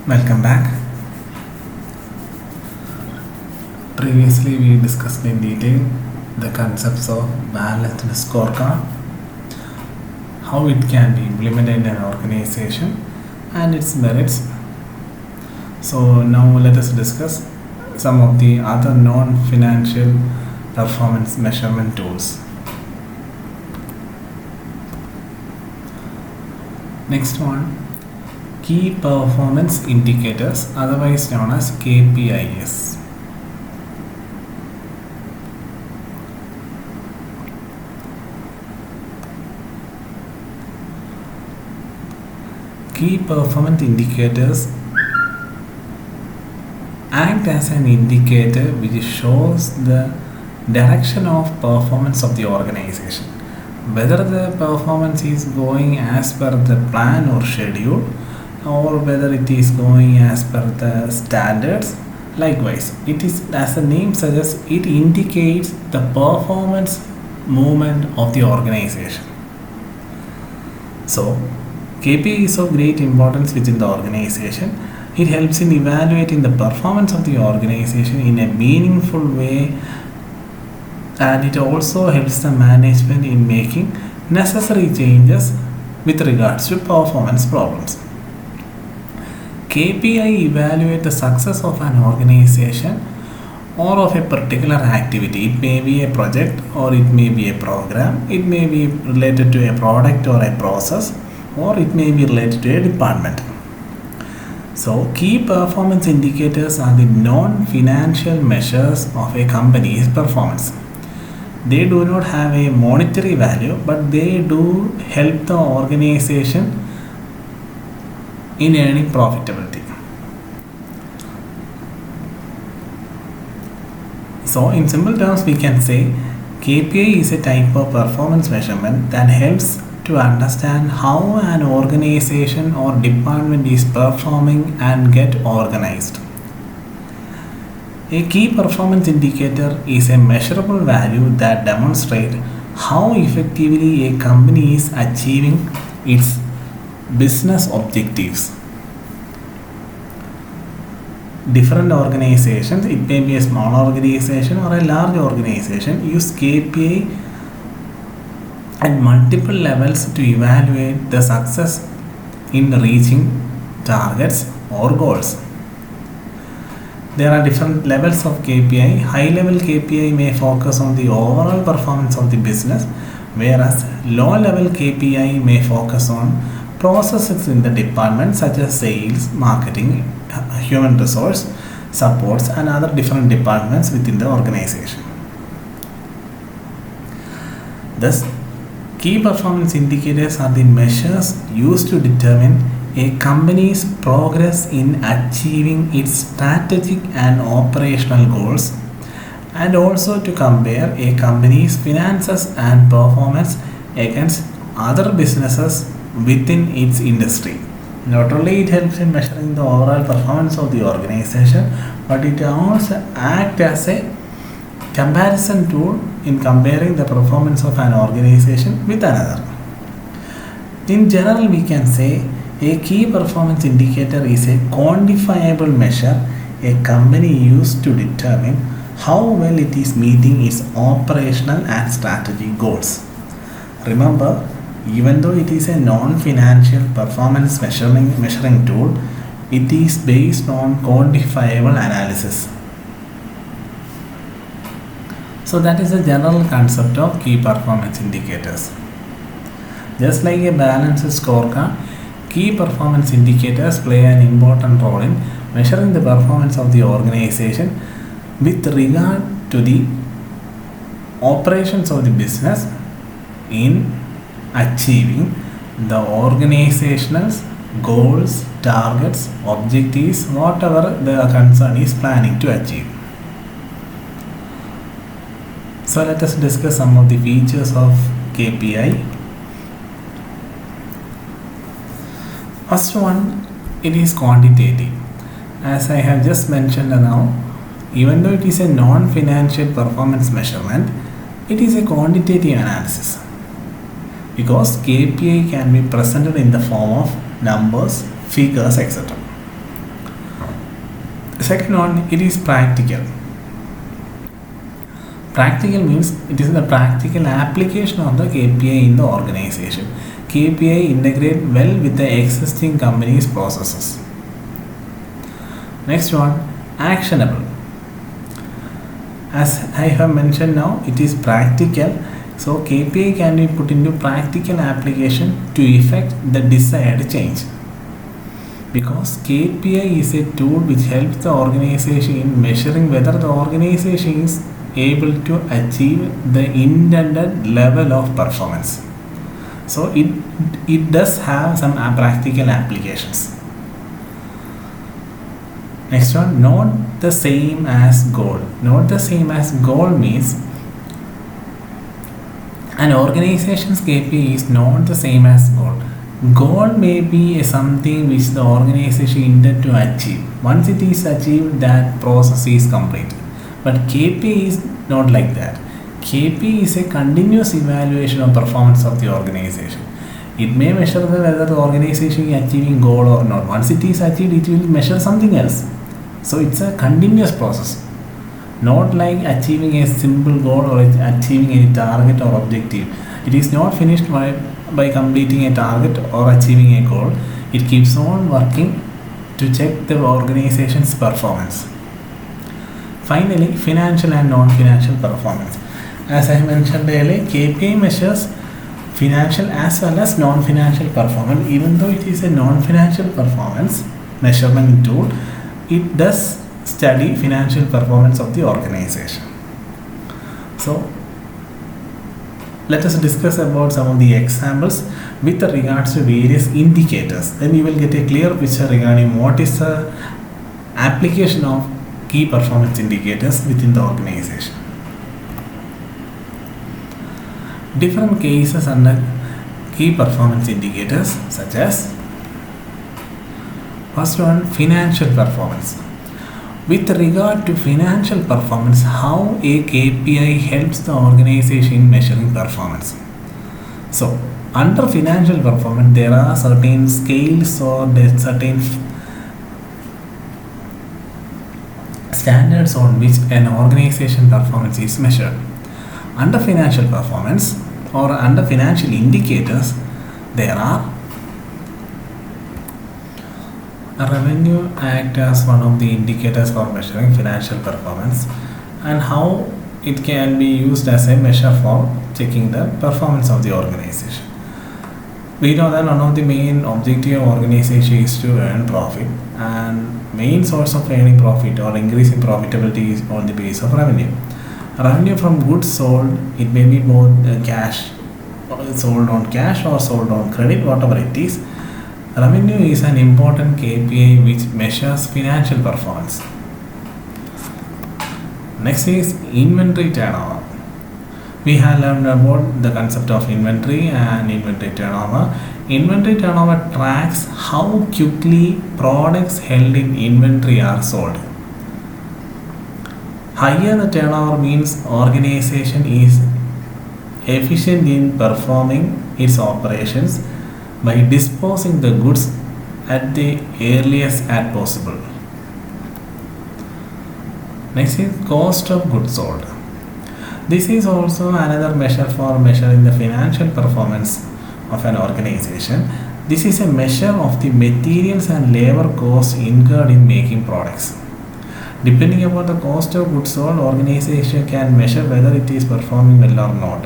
Welcome back. Previously, we discussed in detail the concepts of balanced scorecard, how it can be implemented in an organization, and its merits. So, now let us discuss some of the other non financial performance measurement tools. Next one, key performance indicators, otherwise known as KPIs. Key performance indicators act as an indicator which shows the direction of performance of the organization, whether the performance is going as per the plan or schedule, or whether it is going as per the standards. Likewise, it is, as the name suggests, it indicates the performance movement of the organization. So, KPI is of great importance within the organization. It helps in evaluating the performance of the organization in a meaningful way, and it also helps the management in making necessary changes with regards to performance problems. KPI evaluate the success of an organization or of a particular activity. It may be a project or it may be a program, it may be related to a product or a process, or it may be related to a department. So, key performance indicators are the non-financial measures of a company's performance. They do not have a monetary value, but they do help the organization in earning profitability. So, in simple terms, we can say KPI is a type of performance measurement that helps to understand how an organization or department is performing and get organized. A key performance indicator is a measurable value that demonstrates how effectively a company is achieving its business objectives. Different organizations, it may be a small organization or a large organization, use KPI at multiple levels to evaluate the success in reaching targets or goals. There are different levels of KPI. High level KPI may focus on the overall performance of the business, whereas low level KPI may focus on processes in the department such as sales, marketing, human resource, supports, and other different departments within the organization. Thus, key performance indicators are the measures used to determine a company's progress in achieving its strategic and operational goals, and also to compare a company's finances and performance against other businesses within its industry. Not only it helps in measuring the overall performance of the organization, but it also acts as a comparison tool in comparing the performance of an organization with another. In general, we can say a key performance indicator is a quantifiable measure a company used to determine how well it is meeting its operational and strategic goals. Remember, even though it is a non-financial performance measuring tool, it is based on quantifiable analysis. So that is the general concept of key performance indicators. Just like a balanced scorecard, key performance indicators play an important role in measuring the performance of the organization with regard to the operations of the business in achieving the organizational goals, targets, objectives, whatever the concern is planning to achieve. So let us discuss some of the features of KPI. First one, it is quantitative. As I have just mentioned now, even though it is a non-financial performance measurement, it is a quantitative analysis because KPI can be presented in the form of numbers, figures, etc. The second one, it is practical. Practical means it is the practical application of the KPI in the organization. KPI integrate well with the existing company's processes. Next one, actionable. As I have mentioned now, it is practical. So KPI can be put into practical application to effect the desired change. Because KPI is a tool which helps the organization in measuring whether the organization is able to achieve the intended level of performance. So it does have some practical applications. Next one, not the same as goal. Not the same as goal means an organization's KPI is not the same as goal. Goal may be something which the organization intend to achieve. Once it is achieved, that process is complete. But KPI is not like that. KPI is a continuous evaluation of performance of the organization. It may measure whether the organization is achieving goal or not. Once it is achieved, it will measure something else. So it's a continuous process. Not like achieving a simple goal or achieving a target or objective. It is not finished by completing a target or achieving a goal. It keeps on working to check the organization's performance. Finally, financial and non-financial performance. As I mentioned earlier, KPI measures financial as well as non-financial performance. Even though it is a non-financial performance measurement tool, it does study financial performance of the organization. So, let us discuss about some of the examples with regards to various indicators. Then you will get a clear picture regarding what is the application of key performance indicators within the organization. Different cases under key performance indicators, such as first one, financial performance. With regard to financial performance, how a KPI helps the organization in measuring performance. So, under financial performance, there are certain scales or certain standards on which an organization performance is measured. Under financial performance or under financial indicators, there are revenue act as one of the indicators for measuring financial performance, and how it can be used as a measure for checking the performance of the organization. We know that one of the main objective of organization is to earn profit, and main source of earning profit or increasing profitability is on the basis of revenue. Revenue from goods sold, it may be both cash, sold on cash or sold on credit, whatever it is. Revenue is an important KPI which measures financial performance. Next is inventory turnover. We have learned about the concept of inventory and inventory turnover. Inventory turnover tracks how quickly products held in inventory are sold. Higher the turnover means organization is efficient in performing its operations by disposing the goods at the earliest as possible. Next is cost of goods sold. This is also another measure for measuring the financial performance of an organization. This is a measure of the materials and labor costs incurred in making products. Depending upon the cost of goods sold, organization can measure whether it is performing well or not,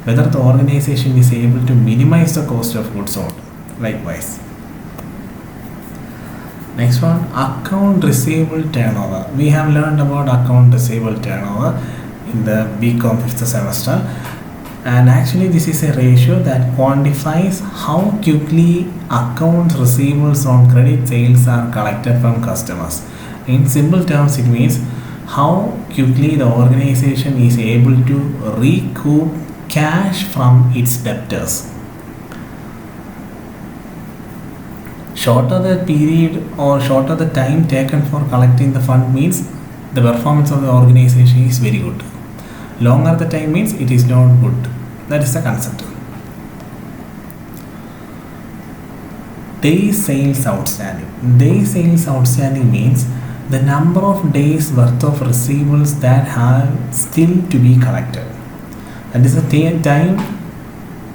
whether the organization is able to minimize the cost of goods sold. Likewise. Next one, account receivable turnover. We have learned about account receivable turnover in the BCom 5th semester, and actually this is a ratio that quantifies how quickly accounts receivables on credit sales are collected from customers. In simple terms, it means how quickly the organization is able to recoup cash from its debtors. Shorter the period or shorter the time taken for collecting the fund means the performance of the organization is very good. Longer the time means it is not good. That is the concept. Day sales outstanding. Day sales outstanding means the number of days worth of receivables that have still to be collected. That is the time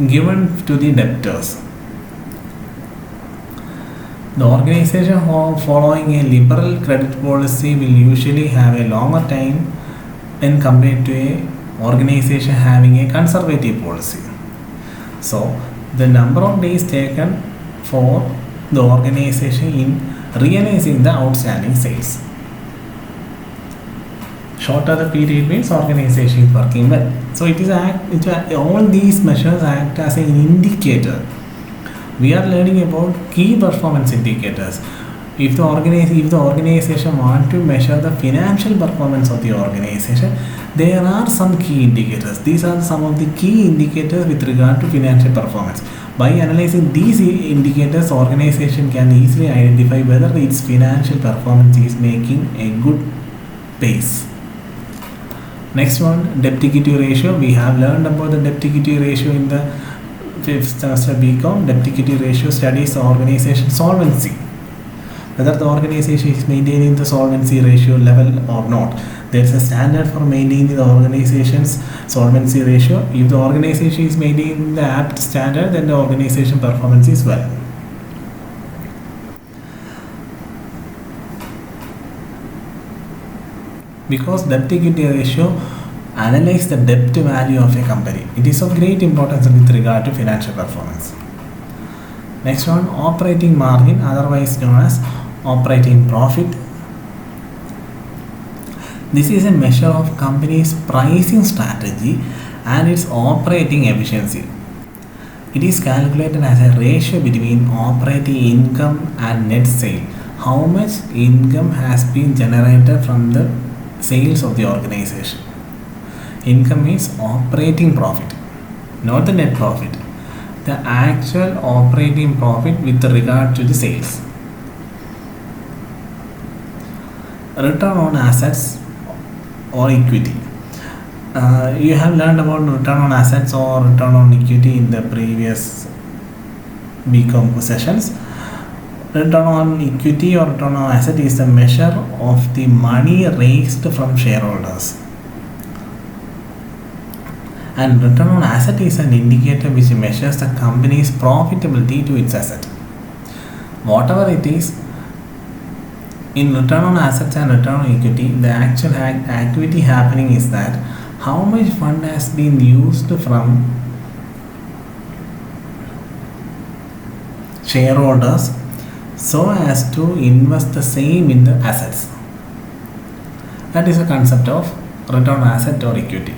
given to the debtors. The organization following a liberal credit policy will usually have a longer time when compared to a organization having a conservative policy. So, the number of days taken for the organization in realizing the outstanding sales. Shorter the period means organization is working well. So all these measures act as an indicator. We are learning about key performance indicators. If the organization want to measure the financial performance of the organization, there are some key indicators. These are some of the key indicators with regard to financial performance. By analyzing these indicators, organization can easily identify whether its financial performance is making a good pace. Next one, debt equity ratio. We have learned about the debt equity ratio in the 5th semester BCom. Debt equity ratio studies the organization solvency, whether the organization is maintaining the solvency ratio level or not. There is a standard for maintaining the organization's solvency ratio. If the organization is maintaining the apt standard, then the organization performance is well. Because debt equity ratio analyze the debt value of a company. It is of great importance with regard to financial performance. Next one, operating margin, otherwise known as operating profit. This is a measure of company's pricing strategy and its operating efficiency. It is calculated as a ratio between operating income and net sale. How much income has been generated from the sales of the organization. Income is operating profit, not the net profit. The actual operating profit with regard to the sales. Return on assets or equity. You have learned about return on assets or return on equity in the previous BCom sessions. Return on equity or return on asset is the measure of the money raised from shareholders. And return on asset is an indicator which measures the company's profitability to its asset. Whatever it is, in return on assets and return on equity, the actual activity happening is that how much fund has been used from shareholders so as to invest the same in the assets. That is a concept of return on asset or equity.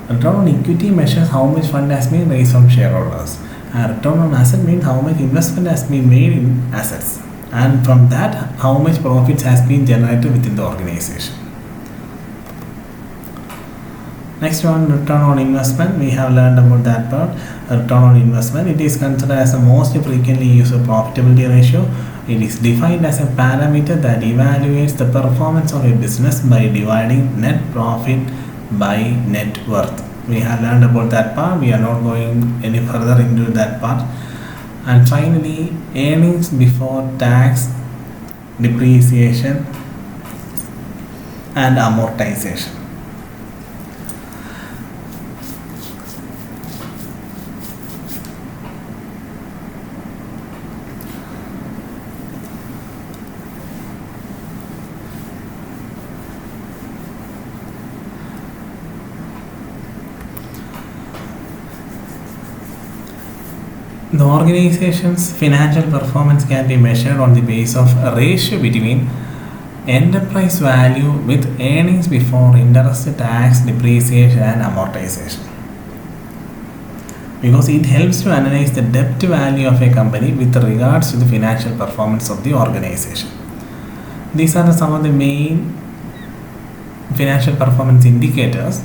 Return on equity measures how much fund has been raised from shareholders, and return on asset means how much investment has been made in assets, and from that how much profits has been generated within the organization. Next one, return on investment. We have learned about that part. Return on investment, it is considered as the most frequently used profitability ratio. It is defined as a parameter that evaluates the performance of a business by dividing net profit by net worth. We have learned about that part. We are not going any further into that part. And finally, earnings before tax, depreciation and amortization. The organization's financial performance can be measured on the basis of a ratio between enterprise value with earnings before interest, tax, depreciation and amortization. Because it helps to analyze the debt value of a company with regards to the financial performance of the organization. These are some of the main financial performance indicators.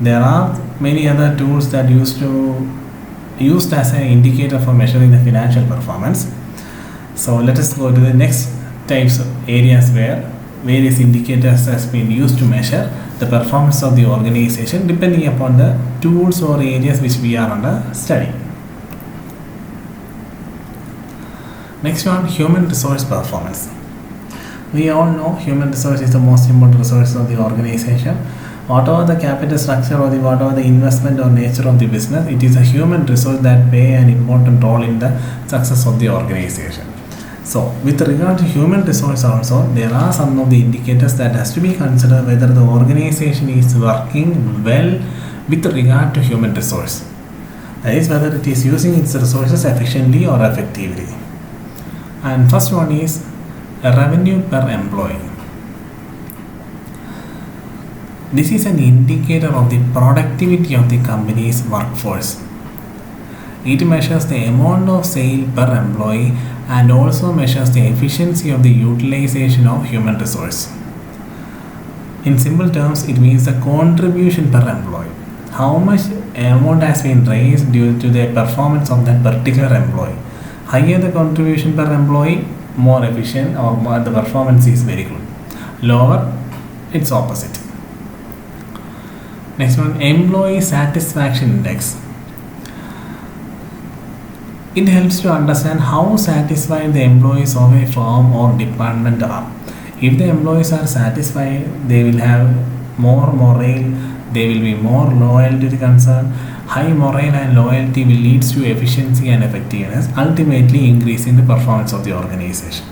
There are many other tools that used as an indicator for measuring the financial performance. So let us go to the next types of areas where various indicators has been used to measure the performance of the organization depending upon the tools or areas which we are under study. Next one, human resource performance. We all know human resource is the most important resource of the organization. Whatever the capital structure or whatever the investment or nature of the business, it is a human resource that play an important role in the success of the organization. So, with regard to human resource also, there are some of the indicators that has to be considered whether the organization is working well with regard to human resource. That is whether it is using its resources efficiently or effectively. And first one is revenue per employee. This is an indicator of the productivity of the company's workforce. It measures the amount of sale per employee and also measures the efficiency of the utilization of human resource. In simple terms, it means the contribution per employee. How much amount has been raised due to the performance of that particular employee. Higher the contribution per employee, more efficient or more the performance is very good. Lower, it's opposite. Next one, employee satisfaction index. It helps to understand how satisfied the employees of a firm or department are. If the employees are satisfied, they will have more morale, they will be more loyal to the concern. High morale and loyalty will lead to efficiency and effectiveness, ultimately increasing the performance of the organization.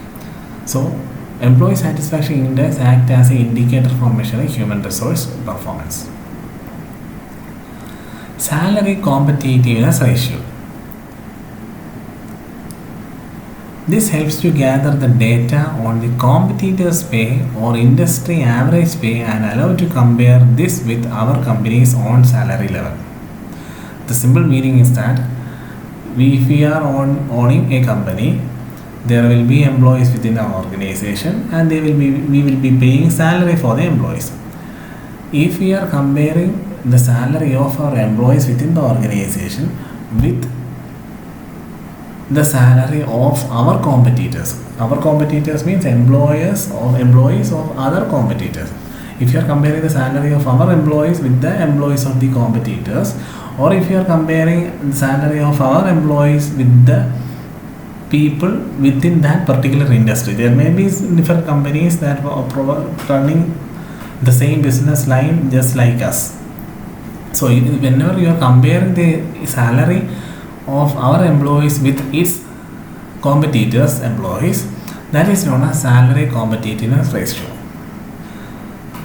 So, employee satisfaction index acts as an indicator for measuring human resource performance. Salary competitiveness ratio. This helps to gather the data on the competitors' pay or industry average pay and allow to compare this with our company's own salary level. The simple meaning is that if we are owning a company, there will be employees within our organization and we will be paying salary for the employees. If we are comparing the salary of our employees within the organization with the salary of our competitors. Our competitors means employees of other competitors. If you are comparing the salary of our employees with the employees of the competitors, or if you are comparing the salary of our employees with the people within that particular industry, there may be different companies that are running the same business line just like us. So whenever you are comparing the salary of our employees with its competitors' employees, that is known as salary competitiveness ratio.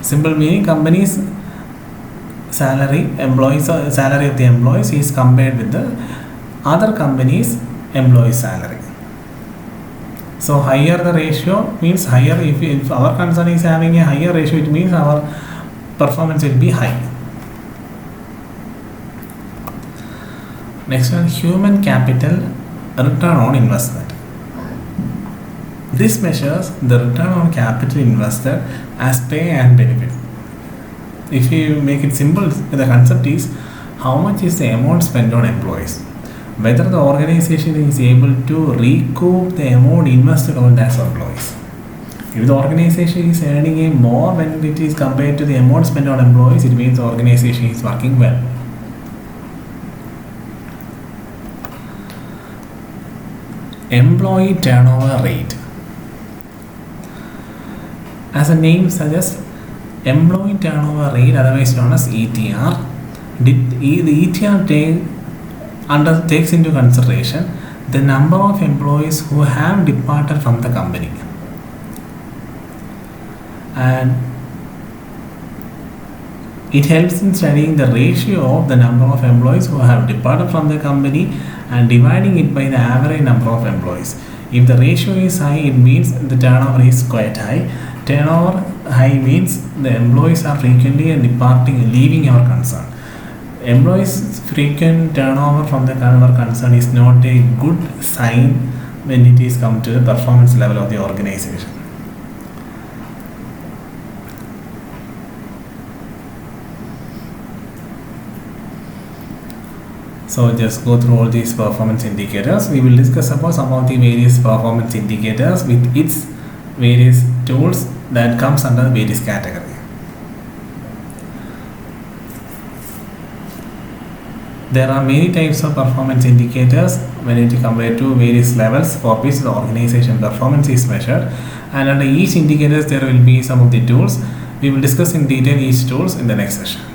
Simple meaning, companies' salary of the employees is compared with the other companies' employee salary. So higher the ratio means higher. If our concern is having a higher ratio, it means our performance will be high. Next one, human capital return on investment. This measures the return on capital invested as pay and benefit. If you make it simple, the concept is how much is the amount spent on employees, whether the organization is able to recoup the amount invested on that employees. If the organization is earning more when it is compared to the amount spent on employees, it means the organization is working well. Employee turnover rate. As the name suggests, employee turnover rate, otherwise known as ETR, the ETR takes into consideration the number of employees who have departed from the company, and it helps in studying the ratio of the number of employees who have departed from the company and dividing it by the average number of employees. If the ratio is high, it means the turnover is quite high. Turnover high means the employees are frequently leaving our concern. Employees' frequent turnover from the our concern is not a good sign when it is come to the performance level of the organization. So just go through all these performance indicators. We will discuss about some of the various performance indicators with its various tools that comes under various category. There are many types of performance indicators when it compared to various levels for which the organization performance is measured, and under each indicators there will be some of the tools. We will discuss in detail each tools in the next session.